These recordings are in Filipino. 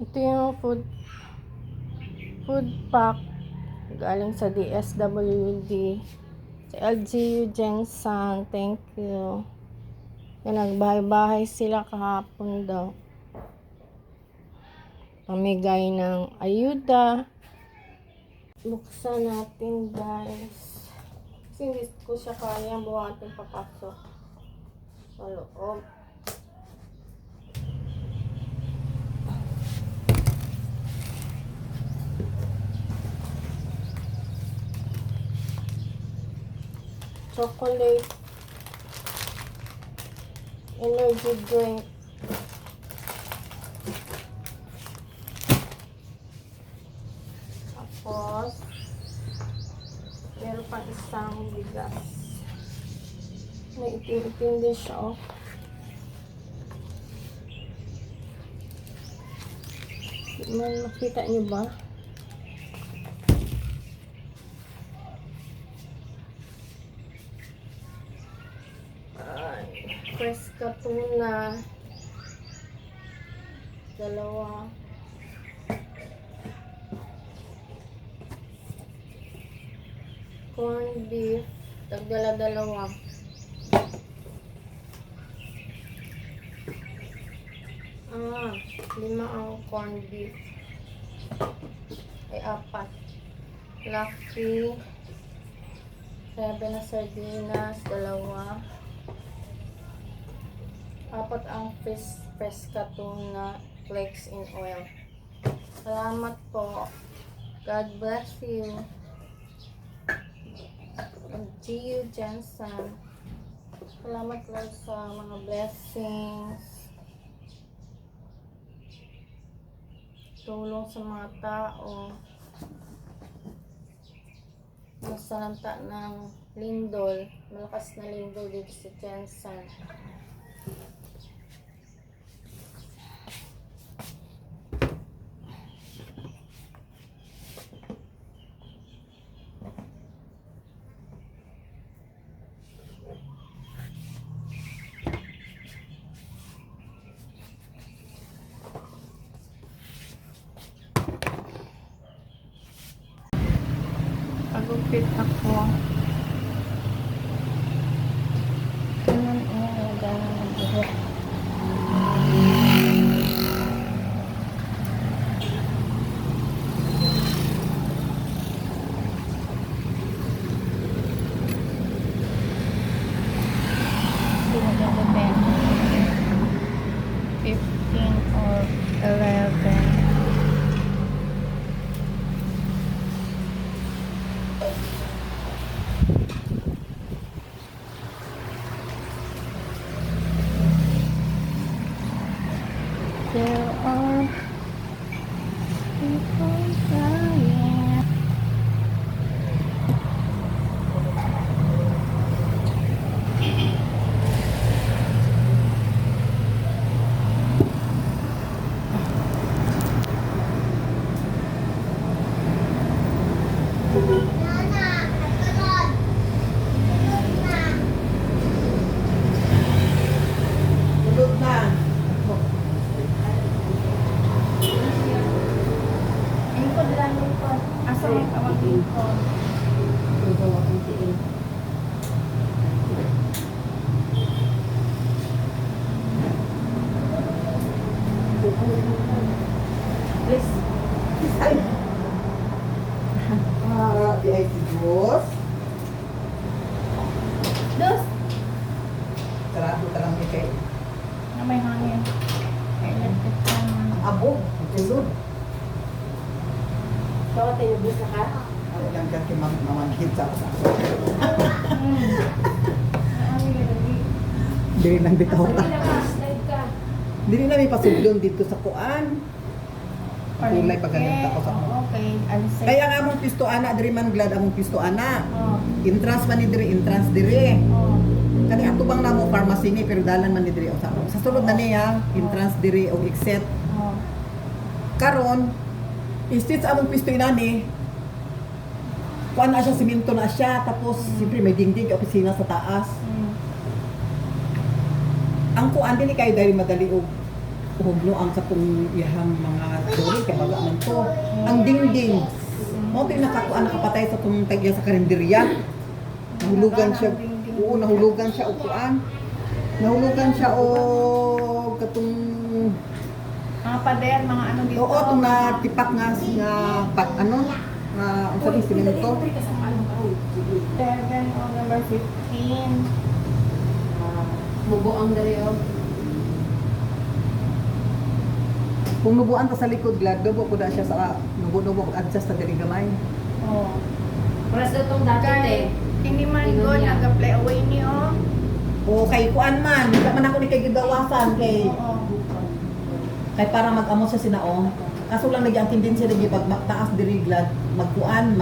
Ito yung food pack galing sa DSWD. Sa LGU Jensen, thank you. Yan, nagbahay-bahay sila kahapon daw. Pamigay ng ayuda. Buksan natin, guys. Kasi hindi ko siya kaya buhatin papasok sa loob. Chocolate energy drink. Tapos meron pa isang bigas. May itim-itim din siya, oh. Makita niyo ba? Fresca tuna, dalawa. Corned beef, dalawa. Lima ang corned beef. Ay, 4. Lucky, 7 na sardinas, dalawa. 4 ang fresca tuna flakes in oil. Salamat po. God bless you. LGU Jensen. Salamat lang sa mga blessings. Tulong sa mga tao. Masalanta ng lindol. Malakas na lindol dito sa Jensen. Pagupit ako. Ganun ganun buhok. Sinagagapin 15 or 11. There are people dying. Asa may tawagin ko? Please. Di Diyos. Dos! Sarado ka lang kay Na may hangin. Electric fan. abo. Tulod. So, tinubos na ka? Alam ka kay mamangkit sa asa. Dili lang bitaw ta. Dili na may pasudlon dito sa kuan. Kulay pagganita ko sa okay. Kaya ang among pisto ana diri man glad among pisto ana. Oh. Entrance man ni diri, entrance diri. Oh. Kani ato bang namo pharmacy ni pero dalan man ni diri sa sulod na niya entrance diri o exit. Oh. Karon istit sa among pisto inani. Kuan na siya simento na siya tapos siyempre may dingding opisina sa taas. Ang kuan dili kay diri madali og uhog ang sa kung iyahang mga dori kay baga man to. Ang dingding. Mo ti nakapatay sa kung tagya sa karinderya. Nahulugan siya. Oo, nahulugan siya og kuan. Nahulugan siya og katong Mga pader, mga ano dito. oo, itong natipak nga pat ano nga unsa ni simento. 7 o number 15. Mubo ang dali oh. Kung nubuan ta sa likod glad dubo ko na siya sa nubo adjust ta diri gamay. Oh. Paras daw tong dati Kay, eh. hindi man Ingon good, niya. nag-apply away niyo. O kay kuan man, di man ako ni kay gidawasan kay Oo. kay para mag-amo sa sinaong. Kaso lang nagyang tendency lagi pag taas diri glad magkuan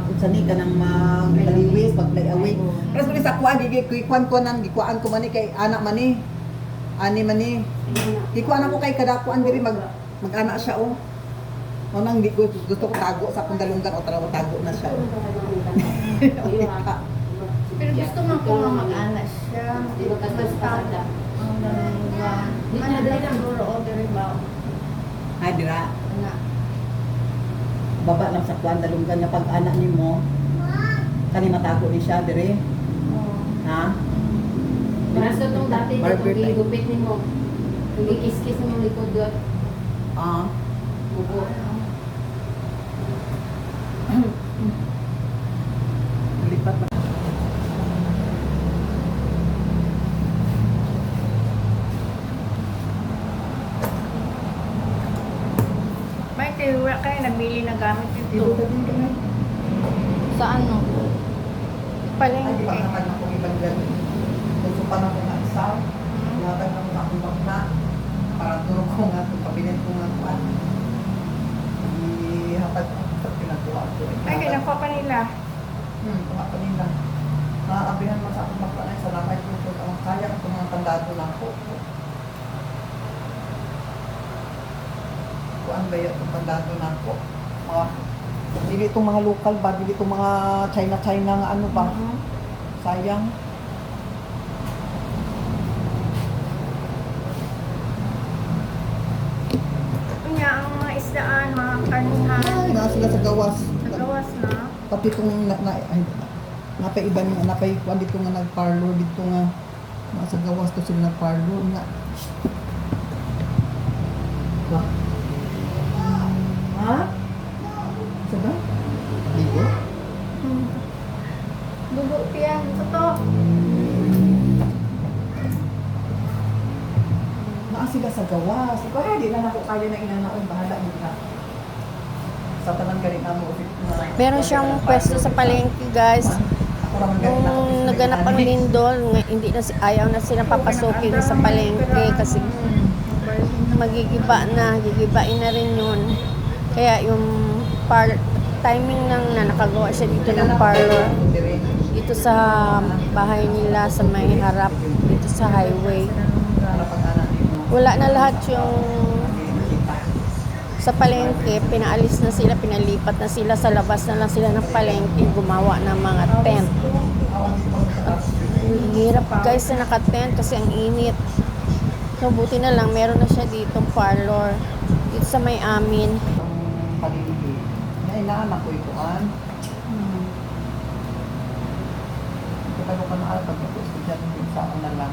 unsa ni kanang magbaliwis, mag-play away. Pero sa sa kuan di kuan nang gikuan ko man ni kay anak man ni. Ani man ni. Gikuan ako kay kada kuan diri mag-ana siya oh. O nang di ko gusto ko tago sa akong dalunggan o taraw tago na siya. Pero gusto man ko nga mag-anak siya. Basta ang dalawa. Ano din ang siguro o diri ba? Ay dira. Nga. Baba lang sa kuan dalunggan nga pag-ana nimo. Kani matago ni siya diri. Oo. Ha? Paras daw tong dati Barber itong type. gigupit nimo. Yung gikis-kis mo likod doon. Ah. Mubo. Lipat pa. May tiwa kayo nabili na gamit Dito ito. ka din kamay. Sa ano? Ay, di pa Palengke. naman ako ibagyan. Gusto pa na ko nga isaw. Laban na ko na akong bakna. Para turo ko nga itong kabinet ko nga kuan. Ihatag ko sa pinagawa ko. Ay, kinakuha pa nila. Kuha pa nila. Nakakabihan mo sa akong bakna na salamat ko kung ang kaya ko mga tandado lang ko. Kuan ba yung tandado lang ko? Dili itong mga local ba? Dili itong mga China nga ano ba? Sayang. Kanya ang mga isdaan, mga karnihan. Ay, na sila sa gawas. Nagawas na. Pati itong napay iba niya, napay kuan dito nga nagparlor dito nga nasa gawas to sila nagparlor nga. Ba? Ha? Sa ba? Ligo? Dugo piyan. Ito. Naa sila sa gawas. Kaya di na ako kaya na inanaon, bahala mo ka. Sa tanan ka rin amo. Meron siyang pwesto sa palengke, guys. Ako raman galing na. Kung naganap ang lindol, hindi na ayaw na sila papasukin sa palengke kasi gigibain na rin yun. Kaya yung timing lang na nakagawa siya dito ng parlor dito sa bahay nila sa may harap dito sa highway. Wala na lahat yung sa palengke, pinaalis na sila, pinalipat na sila sa labas na lang sila ng palengke, gumawa ng mga tent. At hirap guys na naka-tent kasi ang init. So buti na lang meron na siya ditong parlor dito sa may amin. Palilihi. Na inaanak ko ituan. Kita ko na pag ako estudyante din sa na lang.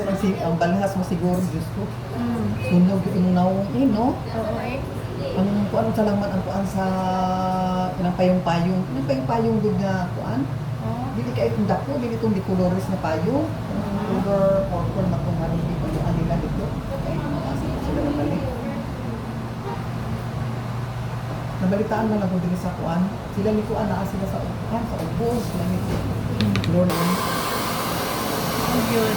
Kasi ang balhas mo siguro, Diyos ko. Sunog yung naong no? Oo eh. Ang kuan sa lang man ang kuan sa ilang payong-payong. Ilang payong-payong doon nga kuan. Oo. Dili ka itong dako, dili itong di colores na payong. Color, purple na kung ano di payong nila dito. Okay, sila nabalik. Nabalitaan na lang ko dili sa kuan. Sila ni kuan naa sila sa kuan sa ubos. Lord, Yun.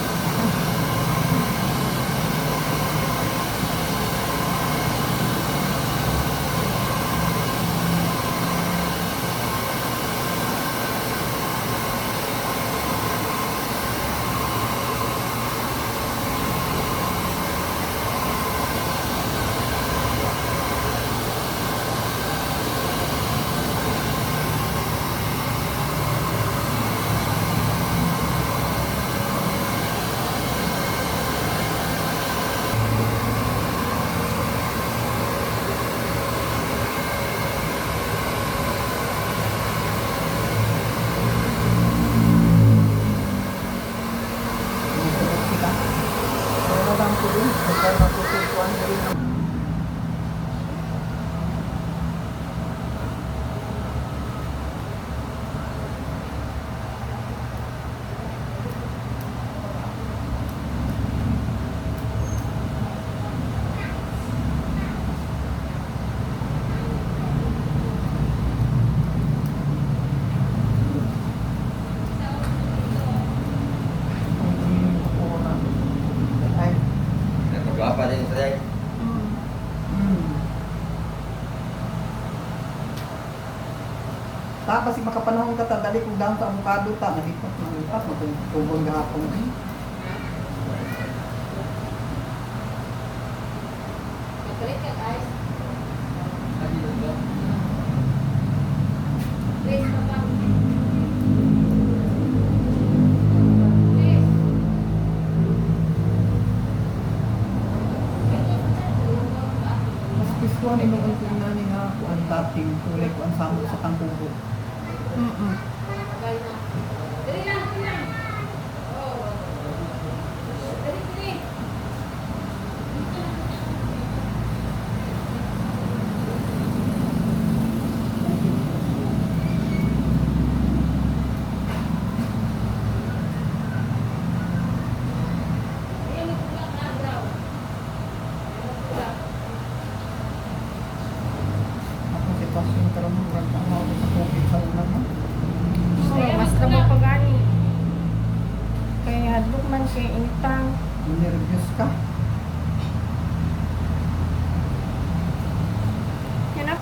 Kasi makapanahon ka ta, dali kung down sa avocado ta, nalipat, magtubong gahapon. Nagpalit ka, guys. Please, papa. Please. Mas piskuan inuun ko na ni nga kung ang dating kulay ko ang samot sa tangkubo. Tagal na. Dali lang, dali lang. Oh. Dali, dali. Ayan, may tulak na, bro. Ayan, may tulak. Ako sitwasyon karon mo rag ang mga sa COVID sa una mo. Mas na mo pagani. Kaya hadlok man kay initang. Nervous ka. Yan na.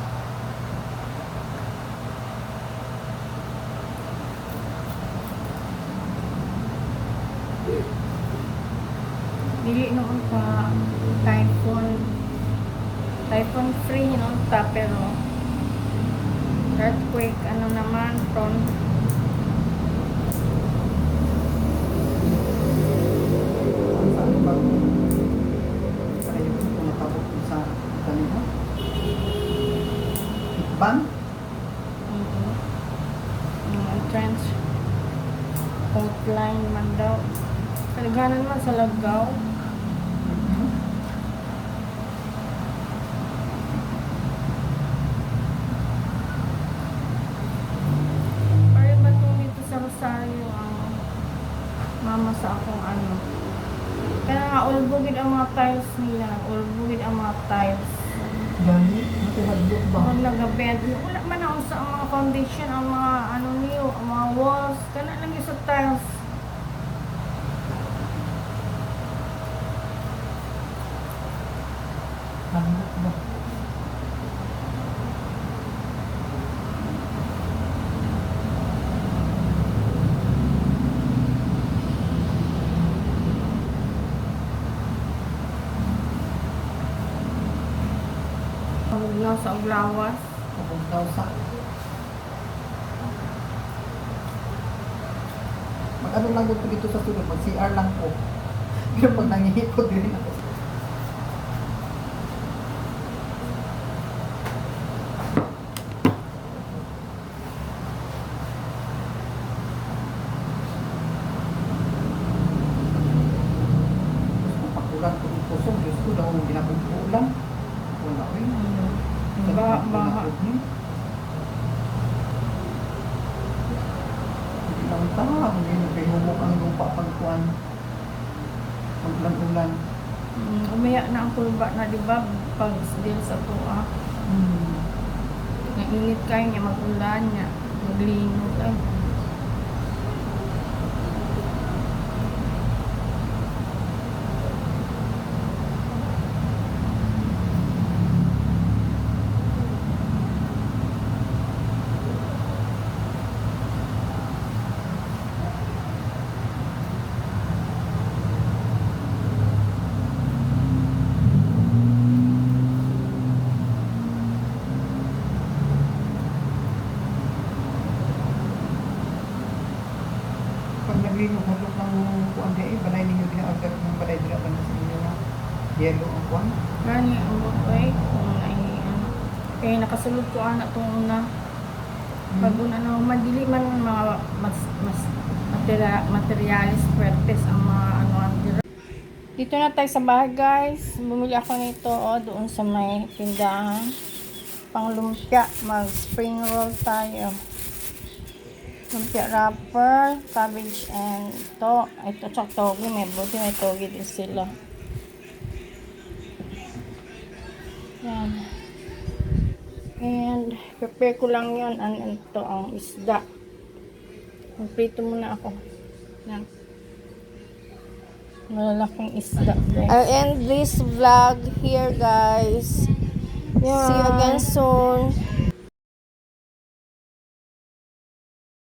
Dili noon pa typhoon free noon ta pero earthquake ano naman prone. Ang saan ba? Ayaw ko kung natabok ko sa kanila. Ikban? Trench outline man daw. Kalaganan man sa Lagaw. Pare ba itong dito sa Rosario ang mama sa akong ano. Kaya nga ulbugid ang mga tiles nila. Ulbugid ang mga tiles. Gani? Matihadlok ba? Pag nagabed, wala man ako sa mga foundation, ang mga ano niyo, ang mga walls. Kana lang yung sa tiles. Hadlok ba? Paglaw sa uglawas. Kapag daw sa... Mag-ano lang ko dito sa sulod, mag-CR lang po. Pero pag nangihikot din ako. Pakulan ko ng puso, Diyos ko, daw ginapagpulan. Wala ko yun. Baha. Hindi lang tao, hindi nagpihumok ang lupa pagkuhan. Paglan-ulan. Umaya na ang kulba na di ba pag deal sa tuwa. Nainit kayo niya mag-ulan niya. Maglinod ay. Pag naglinog, hadlok ng kuwan di eh, balay ninyo gina-order ng balay dila ba na sa inyo na yellow ang kuwan. Gani ang butoy kung ay ano. Kaya nakasulod ko anak itong una. Pag una na madili man mga mas materialis puertes ang mga ano andira. Dito na tayo sa bahay guys. Bumili ako nito doon sa may tindahan. Pang lumpia, mag spring roll tayo. Lumpia wrapper, cabbage and ito tsaka togi, may buti may togi din sila. Yan. And prepare ko lang yun ang ito ang isda. Magprito muna ako. Yan. Malalaking isda. I'll end this vlog here guys. See you again soon.